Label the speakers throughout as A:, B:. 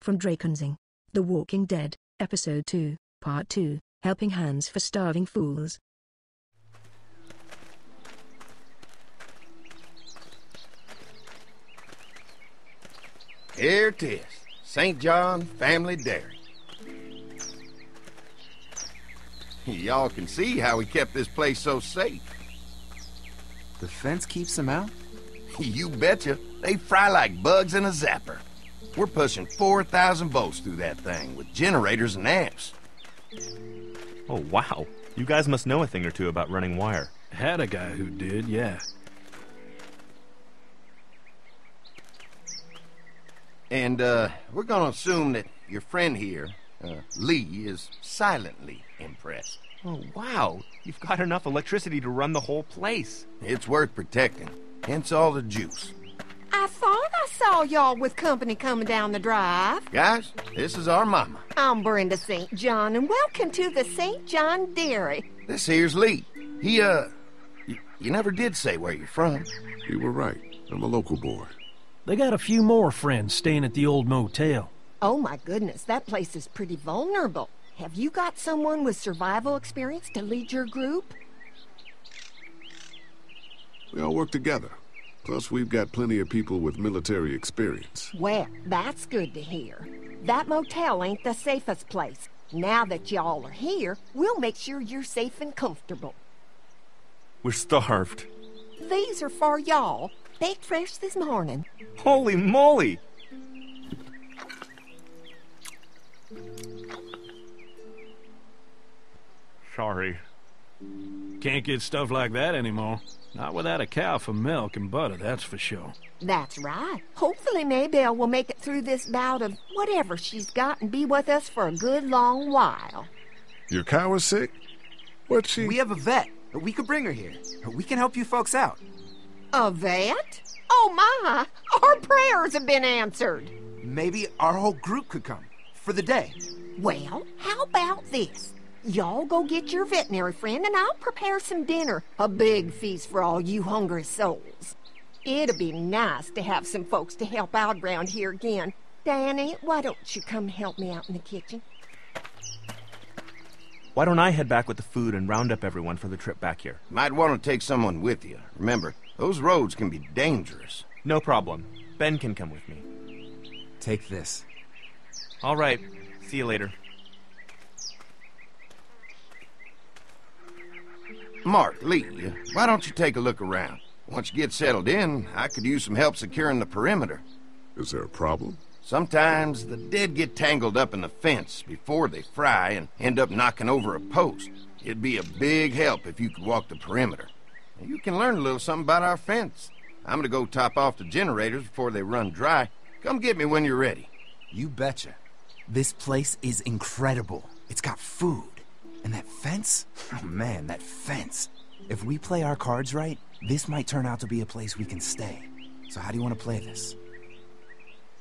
A: From Drakenseng, The Walking Dead, Episode 2, Part 2, Helping Hands for Starving Fools.
B: Here it is, St. John Family Dairy. Y'all can see how we kept this place so safe.
C: The fence keeps them out?
B: You betcha. They fry like bugs in a zapper. We're pushing 4,000 volts through that thing with generators and amps.
D: Oh, wow. You guys must know a thing or two about running wire.
E: Had a guy who did, yeah.
B: And, we're gonna assume that your friend here, Lee, is silently impressed.
D: Oh, wow. You've got enough electricity to run the whole place.
B: It's worth protecting, hence all the juice.
F: I thought I saw y'all with company coming down the drive.
B: Guys, this is our mama.
F: I'm Brenda St. John, and welcome to the St. John Dairy.
B: This here's Lee. He, you never did say where you're from.
G: You were right. I'm a local boy.
E: They got a few more friends staying at the old motel.
F: Oh my goodness, that place is pretty vulnerable. Have you got someone with survival experience to lead your group?
G: We all work together. Plus, we've got plenty of people with military experience.
F: Well, that's good to hear. That motel ain't the safest place. Now that y'all are here, we'll make sure you're safe and comfortable.
D: We're starved.
F: These are for y'all. Baked fresh this morning.
D: Holy moly! Sorry.
E: Can't get stuff like that anymore. Not without a cow for milk and butter, that's for sure.
F: That's right. Hopefully Maybelle will make it through this bout of whatever she's got and be with us for a good long while.
G: Your cow is sick? What's she...
C: We have a vet. We could bring her here. We can help you folks out.
F: A vet? Oh my! Our prayers have been answered.
C: Maybe our whole group could come. For the day.
F: Well, how about this? Y'all go get your veterinary friend and I'll prepare some dinner. A big feast for all you hungry souls. It'll be nice to have some folks to help out around here again. Danny, why don't you come help me out in the kitchen?
D: Why don't I head back with the food and round up everyone for the trip back here?
B: Might want to take someone with you. Remember, those roads can be dangerous.
D: No problem. Ben can come with me.
C: Take this.
D: All right. See you later.
B: Mark, Lee, why don't you take a look around? Once you get settled in, I could use some help securing the perimeter.
G: Is there a problem?
B: Sometimes the dead get tangled up in the fence before they fry and end up knocking over a post. It'd be a big help if you could walk the perimeter. You can learn a little something about our fence. I'm gonna go top off the generators before they run dry. Come get me when you're ready.
C: You betcha. This place is incredible. It's got food. And that fence? Oh man, that fence. If we play our cards right, this might turn out to be a place we can stay. So how do you want to play this?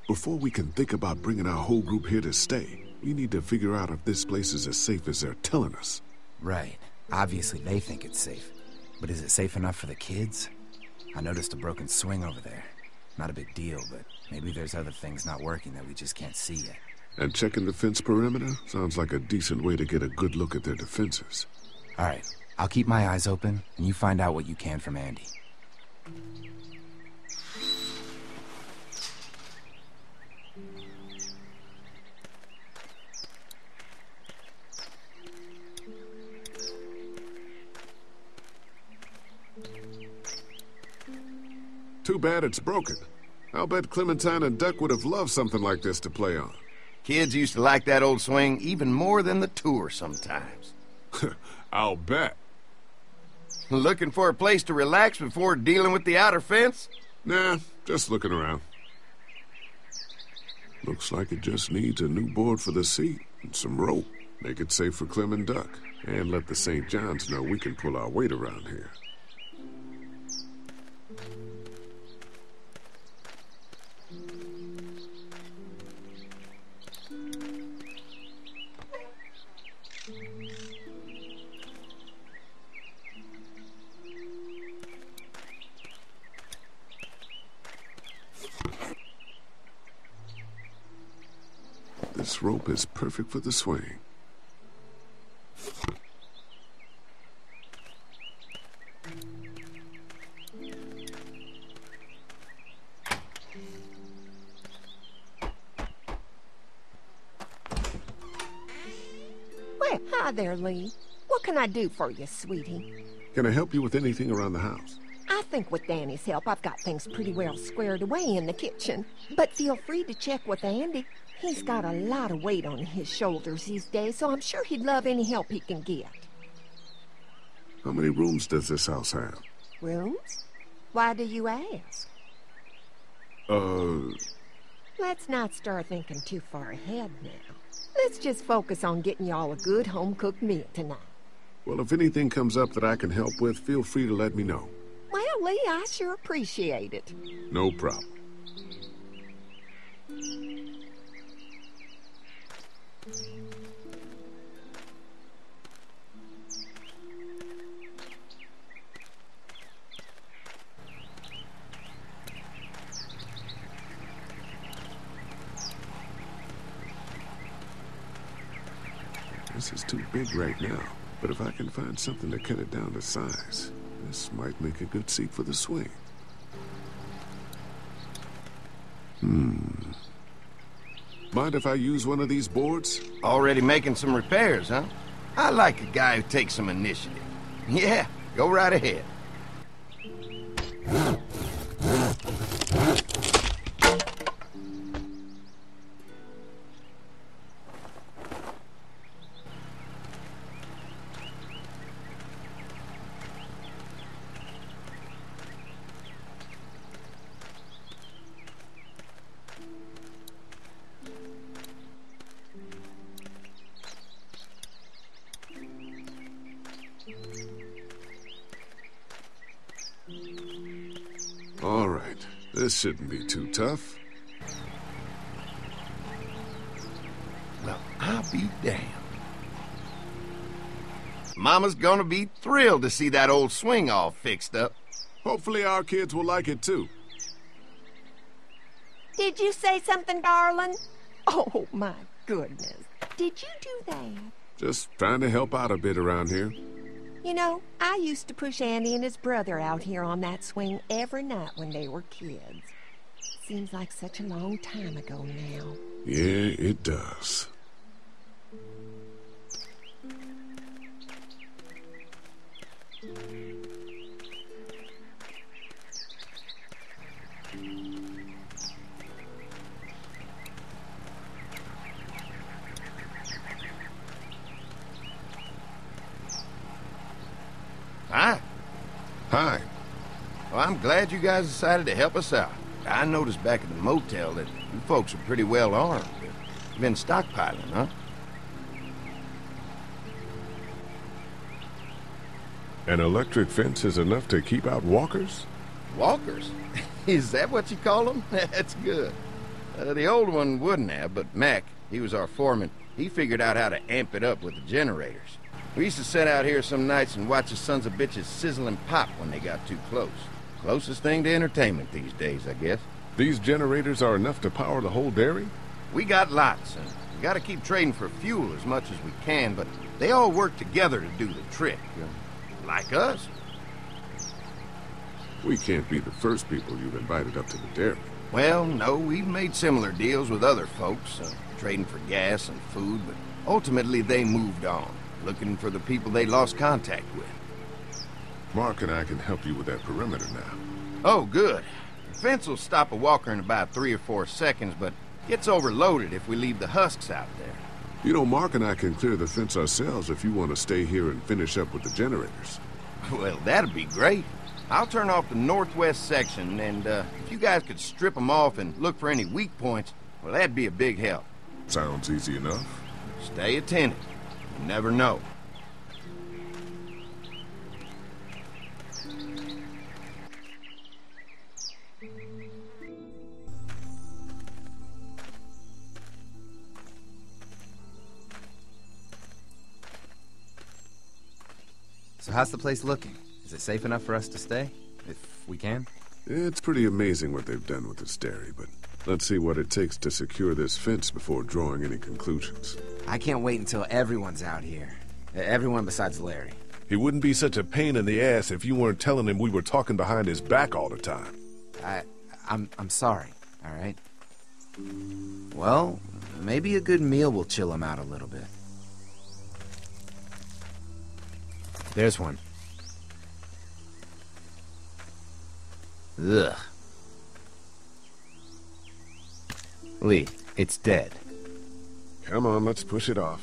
G: Before we can think about bringing our whole group here to stay, we need to figure out if this place is as safe as they're telling us.
C: Right. Obviously they think it's safe. But is it safe enough for the kids? I noticed a broken swing over there. Not a big deal, but maybe there's other things not working that we just can't see yet.
G: And checking the fence perimeter sounds like a decent way to get a good look at their defenses.
C: All right. I'll keep my eyes open, and you find out what you can from Andy.
G: Too bad it's broken. I'll bet Clementine and Duck would have loved something like this to play on.
B: Kids used to like that old swing even more than the tour sometimes.
G: I'll bet.
B: Looking for a place to relax before dealing with the outer fence?
G: Nah, just looking around. Looks like it just needs a new board for the seat and some rope. Make it safe for Clem and Duck. And let the St. Johns know we can pull our weight around here. This rope is perfect for the swing.
F: Well, hi there, Lee. What can I do for you, sweetie?
G: Can I help you with anything around the house?
F: I think with Danny's help, I've got things pretty well squared away in the kitchen. But feel free to check with Andy. He's got a lot of weight on his shoulders these days, so I'm sure he'd love any help he can get.
G: How many rooms does this house have?
F: Rooms? Why do you ask? Let's not start thinking too far ahead now. Let's just focus on getting y'all a good home-cooked meal tonight.
G: Well, if anything comes up that I can help with, feel free to let me know.
F: Well, Lee, I sure appreciate it.
G: No problem. This is too big right now, but if I can find something to cut it down to size, this might make a good seat for the swing. Mind if I use one of these boards?
B: Already making some repairs, huh? I like a guy who takes some initiative. Yeah, go right ahead.
G: All right, this shouldn't be too tough.
B: Well, I'll be damned. Mama's gonna be thrilled to see that old swing all fixed up.
G: Hopefully our kids will like it too.
F: Did you say something, darling? Oh, my goodness. Did you do that?
G: Just trying to help out a bit around here.
F: You know, I used to push Andy and his brother out here on that swing every night when they were kids. Seems like such a long time ago now.
G: Yeah, it does.
B: Hi.
G: Hi.
B: Well, I'm glad you guys decided to help us out. I noticed back at the motel that you folks are pretty well armed. You've been stockpiling, huh?
G: An electric fence is enough to keep out walkers?
B: Walkers? Is that what you call them? That's good. The old one wouldn't have, but Mac, he was our foreman, he figured out how to amp it up with the generators. We used to sit out here some nights and watch the sons of bitches sizzle and pop when they got too close. Closest thing to entertainment these days, I guess.
G: These generators are enough to power the whole dairy?
B: We got lots, and we gotta keep trading for fuel as much as we can, but they all work together to do the trick, you know, like us.
G: We can't be the first people you've invited up to the dairy.
B: Well, no, we've made similar deals with other folks, trading for gas and food, but ultimately they moved on, looking for the people they lost contact with.
G: Mark and I can help you with that perimeter now.
B: Oh, good. The fence will stop a walker in about 3 or 4 seconds, but gets overloaded if we leave the husks out there.
G: You know, Mark and I can clear the fence ourselves if you want to stay here and finish up with the generators.
B: Well, that'd be great. I'll turn off the northwest section, and if you guys could strip them off and look for any weak points, well, that'd be a big help.
G: Sounds easy enough.
B: Stay attentive. You never know.
C: So how's the place looking? Is it safe enough for us to stay? If we can?
G: It's pretty amazing what they've done with this dairy, but Let's see what it takes to secure this fence before drawing any conclusions.
C: I can't wait until everyone's out here. Everyone besides Larry.
H: He wouldn't be such a pain in the ass if you weren't telling him we were talking behind his back all the time.
C: I'm sorry, all right? Well, maybe a good meal will chill him out a little bit. There's one. Ugh. Lee, it's dead.
G: Come on, let's push it off.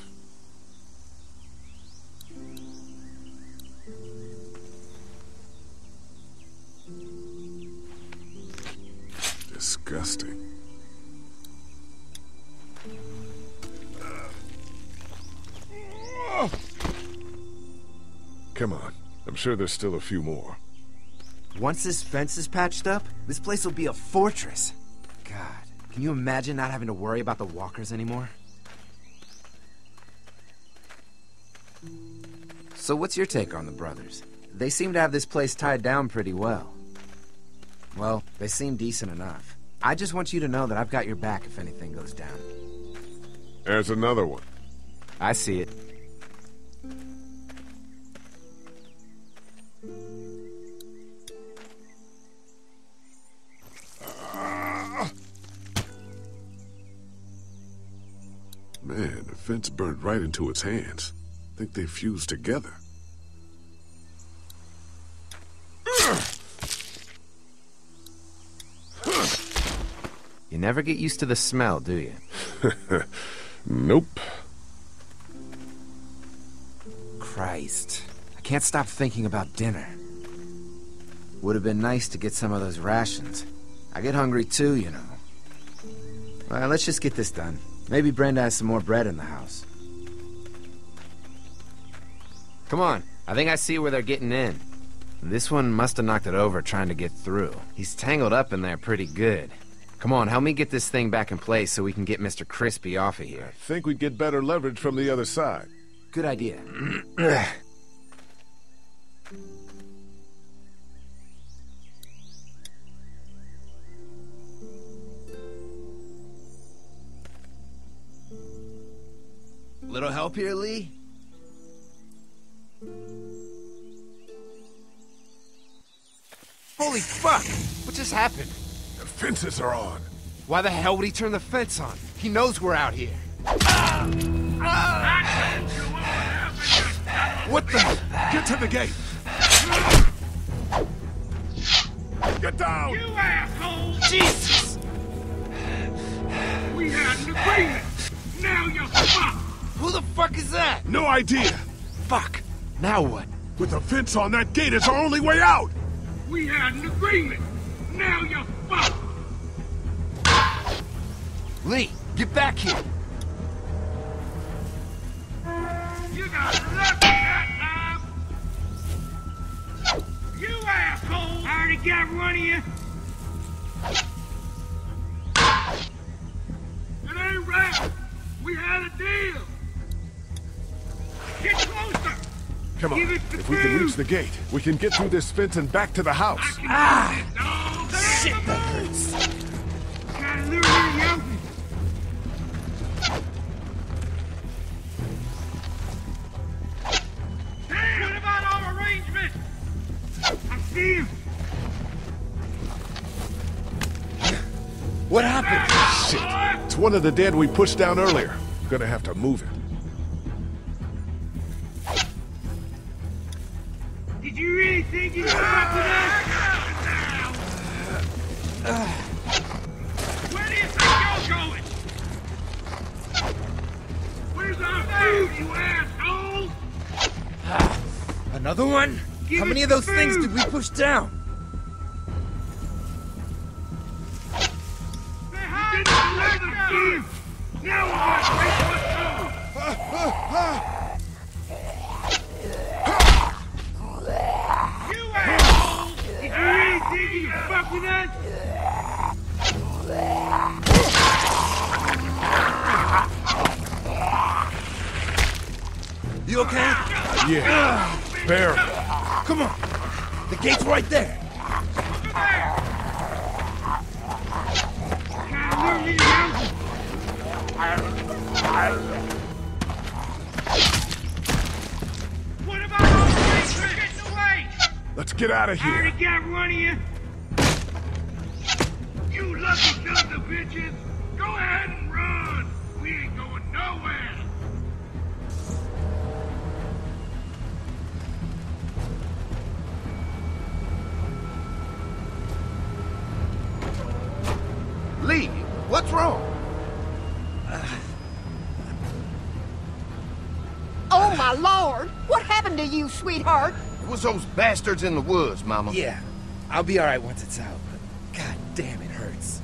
G: Disgusting. Come on. I'm sure there's still a few more.
C: Once this fence is patched up, this place will be a fortress. God, can you imagine not having to worry about the walkers anymore? So what's your take on the brothers? They seem to have this place tied down pretty well. Well, they seem decent enough. I just want you to know that I've got your back if anything goes down.
G: There's another one.
C: I see it.
G: Man, the fence burned right into its hands. I think they fused together.
C: You never get used to the smell, do you?
G: Nope.
C: Christ. I can't stop thinking about dinner. Would have been nice to get some of those rations. I get hungry too, you know. Well, let's just get this done. Maybe Brenda has some more bread in the house. Come on. I think I see where they're getting in. This one must have knocked it over trying to get through. He's tangled up in there pretty good. Come on, help me get this thing back in place so we can get Mr. Crispy off of here.
H: I think we'd get better leverage from the other side.
C: Good idea. Little help here, Lee? Holy fuck! What just happened?
H: The fences are on.
C: Why the hell would he turn the fence on? He knows we're out here. What the?
H: Get to the gate. Get down!
I: You asshole!
C: Jesus!
I: We had an agreement! Now you're fucked!
C: Who the fuck is that?
H: No idea.
C: Fuck! Now what?
H: With the fence on that gate, it's our only way out.
I: We had an agreement! Now you're fucked!
C: Lee, get back here!
I: You got lucky that time! You asshole! I already got one of you! It ain't right! We had a deal! Get closer!
H: Come on.
I: Give it the
H: If we can
I: food.
H: reach the gate, we can get through this fence and back to the house.
C: Shit, that hurts.
I: Gotta lure you out. What about our arrangement? I see him.
C: What happened?
H: Shit. It's one of the dead we pushed down earlier. Gonna have to move him.
I: Did you really think you could fuck with us? Where do you think you're going? Where's our food, you assholes?
C: Another one?
I: Give
C: How many
I: us
C: of those
I: the
C: things
I: food.
C: did we push down?
I: They hide the food. Now we're gonna take what's You assholes! Did you really think you could fuck with us?
C: You okay?
H: Yeah. Barely.
C: Come on. The gate's right there.
I: Look at there! What about all the things getting away?
H: Let's get out of
I: I already
H: here.
I: got one of you. You lucky sons of bitches. Go ahead and run. We ain't going nowhere.
B: Lee, what's wrong?
F: Oh, my Lord! What happened to you, sweetheart?
B: It was those bastards in the woods, Mama.
C: Yeah, I'll be alright once it's out, but god damn, it hurts.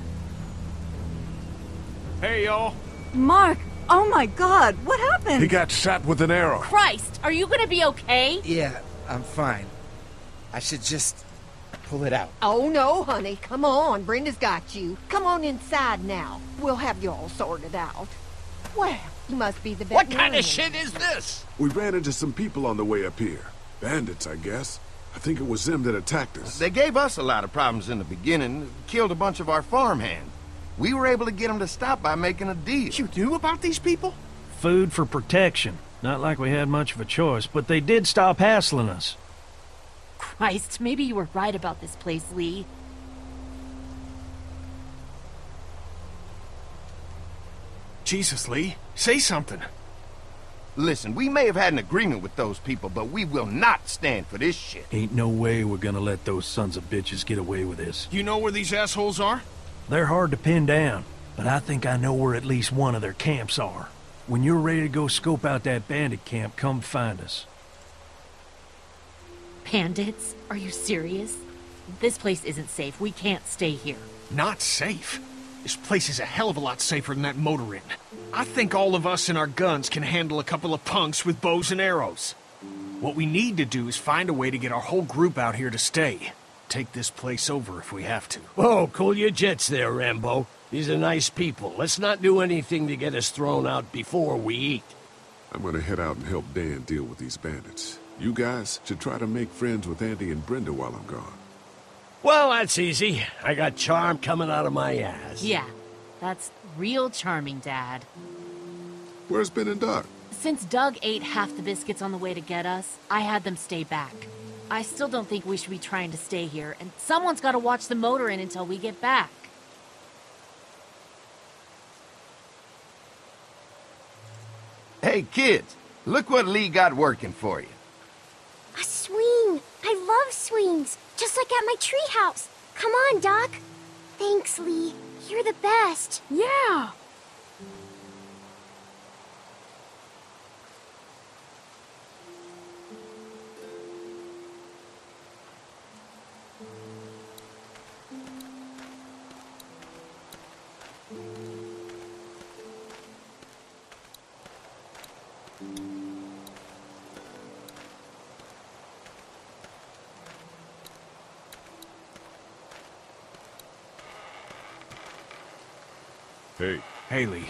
E: Hey, y'all.
J: Mark! Oh my god, what happened?
H: He got shot with an arrow.
J: Christ, are you gonna be okay?
C: Yeah, I'm fine. I should just pull it out.
F: Oh, no, honey. Come on. Brenda's got you. Come on inside now. We'll have you all sorted out. Well, you must be the
K: What
F: veterinarian.
K: kind of shit is this?
G: We ran into some people on the way up here. Bandits, I guess. I think it was them that attacked us.
B: They gave us a lot of problems in the beginning, killed a bunch of our farmhands. We were able to get them to stop by making a deal.
K: You knew about these people?
E: Food for protection. Not like we had much of a choice, but they did stop hassling us.
J: Christ, maybe you were right about this place, Lee.
K: Jesus, Lee. Say something.
B: Listen, we may have had an agreement with those people, but we will not stand for this shit.
E: Ain't no way we're gonna let those sons of bitches get away with this.
K: You know where these assholes are?
E: They're hard to pin down, but I think I know where at least one of their camps are. When you're ready to go scope out that bandit camp, come find us.
J: Bandits? Are you serious? This place isn't safe. We can't stay here.
K: Not safe. This place is a hell of a lot safer than that motor inn. I think all of us and our guns can handle a couple of punks with bows and arrows. What we need to do is find a way to get our whole group out here to stay. Take this place over if we have to.
L: Whoa, cool your jets there, Rambo. These are nice people. Let's not do anything to get us thrown out before we eat.
G: I'm gonna head out and help Dan deal with these bandits. You guys should try to make friends with Andy and Brenda while I'm gone.
L: Well, that's easy. I got charm coming out of my ass.
J: Yeah, that's real charming, Dad.
G: Where's Ben and Doc?
J: Since Doug ate half the biscuits on the way to get us, I had them stay back. I still don't think we should be trying to stay here, and someone's got to watch the motor inn until we get back.
B: Hey, kids, look what Lee got working for you.
M: A swing! I love swings! Just like at my treehouse! Come on, Doc! Thanks, Lee. You're the best.
J: Yeah!
G: Hey.
K: Hey, Lee.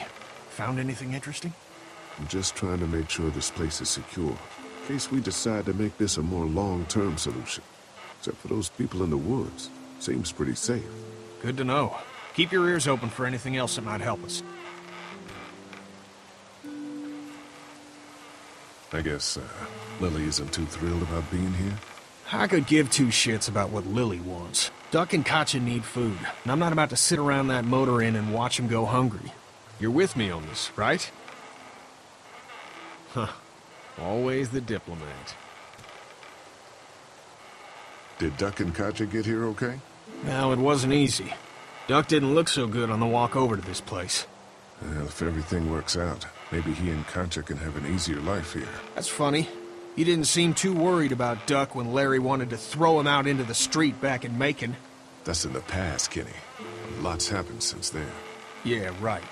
K: Found anything interesting?
G: I'm just trying to make sure this place is secure, in case we decide to make this a more long-term solution. Except for those people in the woods. Seems pretty safe.
K: Good to know. Keep your ears open for anything else that might help us.
G: I guess, Lily isn't too thrilled about being here?
K: I could give two shits about what Lily wants. Duck and Katjaa need food, and I'm not about to sit around that motor inn and watch them go hungry. You're with me on this, right? Huh. Always the diplomat.
G: Did Duck and Katjaa get here okay?
K: No, it wasn't easy. Duck didn't look so good on the walk over to this place.
G: Well, if everything works out, maybe he and Katjaa can have an easier life here.
K: That's funny. He didn't seem too worried about Duck when Larry wanted to throw him out into the street back in Macon.
G: That's in the past, Kenny. A lot's happened since then.
K: Yeah, right.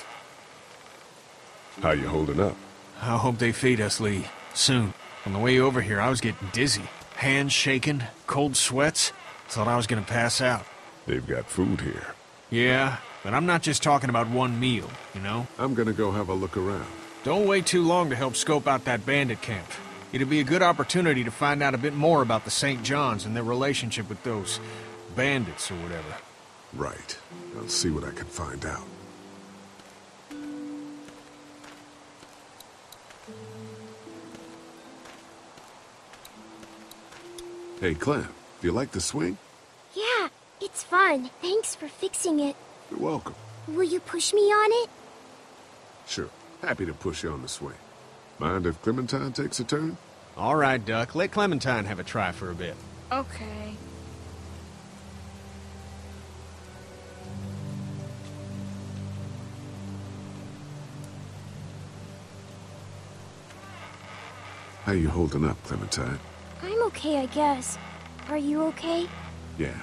G: How you holding up?
K: I hope they feed us, Lee. Soon. On the way over here, I was getting dizzy. Hands shaking, cold sweats. Thought I was gonna pass out.
G: They've got food here.
K: Yeah, but I'm not just talking about one meal, you know?
G: I'm gonna go have a look around.
K: Don't wait too long to help scope out that bandit camp. It'd be a good opportunity to find out a bit more about the St. John's and their relationship with those bandits or whatever.
G: Right. I'll see what I can find out. Hey, Clem, do you like the swing?
M: Yeah, it's fun. Thanks for fixing it.
G: You're welcome.
M: Will you push me on it?
G: Sure. Happy to push you on the swing. Mind if Clementine takes a turn?
K: All right, Duck. Let Clementine have a try for a bit.
J: Okay.
G: How you holding up, Clementine?
M: I'm okay, I guess. Are you okay?
G: Yeah.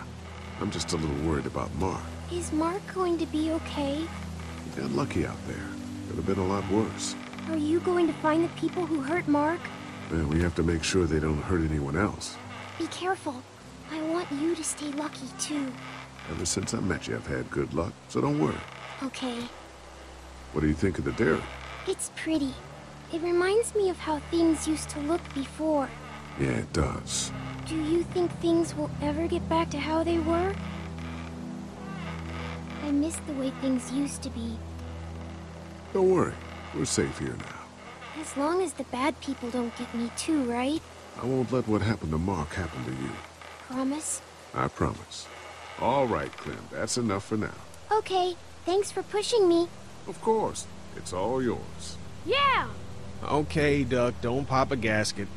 G: I'm just a little worried about Mark.
M: Is Mark going to be okay?
G: He got lucky out there. Could have been a lot worse.
M: Are you going to find the people who hurt Mark?
G: Well, we have to make sure they don't hurt anyone else.
M: Be careful. I want you to stay lucky, too.
G: Ever since I met you, I've had good luck, so don't worry.
M: Okay.
G: What do you think of the dairy?
M: It's pretty. It reminds me of how things used to look before.
G: Yeah, it does.
M: Do you think things will ever get back to how they were? I miss the way things used to be.
G: Don't worry. We're safe here now.
M: As long as the bad people don't get me too, right?
G: I won't let what happened to Mark happen to you.
M: Promise?
G: I promise. All right, Clem. That's enough for now.
M: Okay. Thanks for pushing me.
G: Of course. It's all yours.
M: Yeah!
K: Okay, Duck. Don't pop a gasket.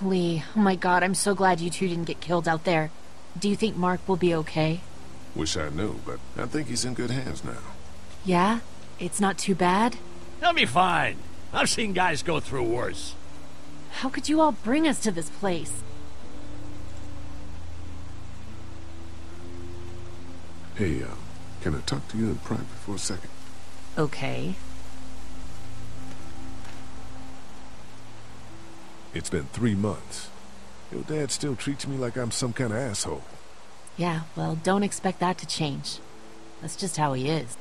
J: Lee, oh my god, I'm so glad you two didn't get killed out there. Do you think Mark will be okay?
G: Wish I knew, but I think he's in good hands now.
J: Yeah? It's not too bad?
L: He'll be fine. I've seen guys go through worse.
J: How could you all bring us to this place?
G: Hey, can I talk to you in private for a second?
J: Okay.
H: It's been 3 months. Your dad still treats me like I'm some kind of asshole.
J: Yeah, well, don't expect that to change. That's just how he is.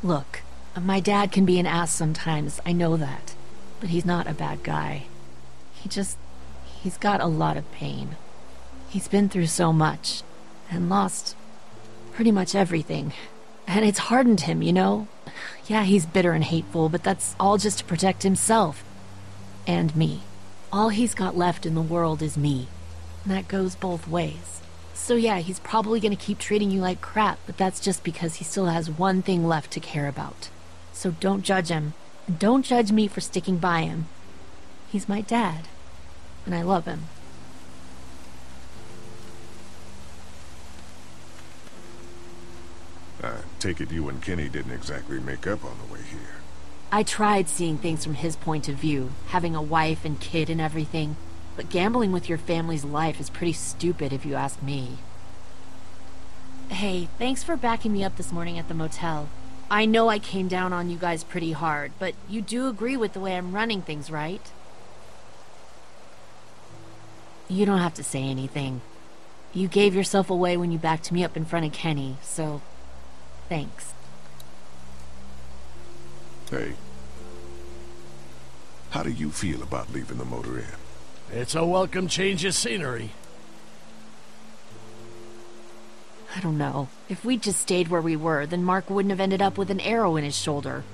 J: Look, my dad can be an ass sometimes, I know that. But he's not a bad guy. He's got a lot of pain. He's been through so much, and lost pretty much everything. And it's hardened him, you know? Yeah, he's bitter and hateful, but that's all just to protect himself. And me. All he's got left in the world is me. And that goes both ways. So yeah, he's probably gonna keep treating you like crap, but that's just because he still has one thing left to care about. So don't judge him. And don't judge me for sticking by him. He's my dad. And I love him.
G: I take it you and Kenny didn't exactly make up on the way here.
J: I tried seeing things from his point of view, having a wife and kid and everything, but gambling with your family's life is pretty stupid if you ask me. Hey, thanks for backing me up this morning at the motel. I know I came down on you guys pretty hard, but you do agree with the way I'm running things, right? You don't have to say anything. You gave yourself away when you backed me up in front of Kenny, so thanks.
G: Hey, how do you feel about leaving the motor inn?
L: It's a welcome change of scenery.
J: I don't know. If we'd just stayed where we were, then Mark wouldn't have ended up with an arrow in his shoulder.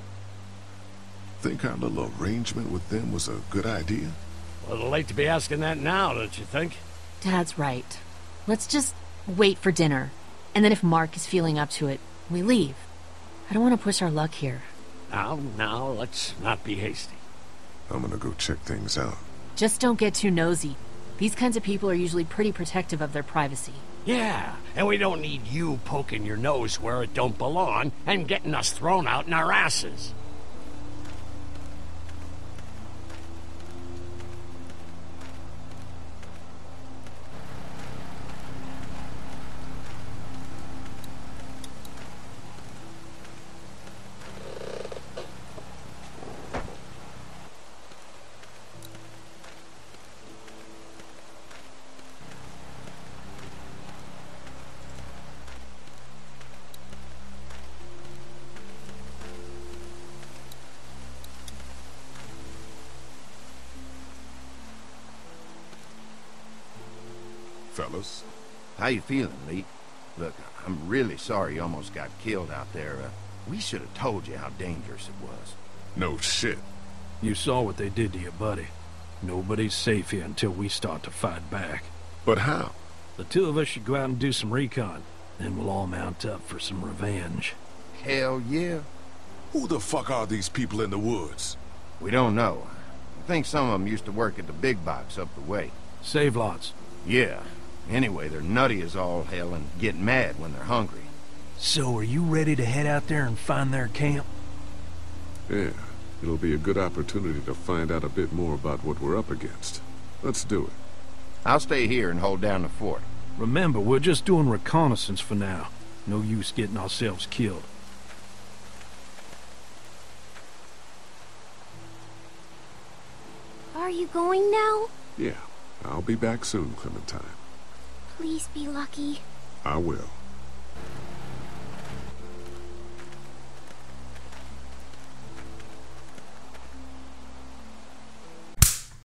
G: Think our little arrangement with them was a good idea?
L: A little late to be asking that now, don't you think?
J: Dad's right. Let's just wait for dinner. And then if Mark is feeling up to it, we leave. I don't want to push our luck here.
L: Now, let's not be hasty.
G: I'm gonna go check things out.
J: Just don't get too nosy. These kinds of people are usually pretty protective of their privacy.
L: Yeah, and we don't need you poking your nose where it don't belong and getting us thrown out in our asses.
G: fellas.
B: How you feeling, Lee? Look, I'm really sorry you almost got killed out there. We should have told you how dangerous it was.
G: No shit.
E: You saw what they did to your buddy. Nobody's safe here until we start to fight back.
G: But how?
E: The two of us should go out and do some recon. Then we'll all mount up for some revenge.
B: Hell yeah.
G: Who the fuck are these people in the woods?
B: We don't know. I think some of them used to work at the big box up the way.
E: Save lots.
B: Yeah. Anyway, they're nutty as all hell and get mad when they're hungry.
E: So are you ready to head out there and find their camp?
G: Yeah. It'll be a good opportunity to find out a bit more about what we're up against. Let's do it.
B: I'll stay here and hold down the fort.
E: Remember, we're just doing reconnaissance for now. No use getting ourselves killed.
M: Are you going now?
G: Yeah. I'll be back soon, Clementine.
M: Please be lucky.
G: I will.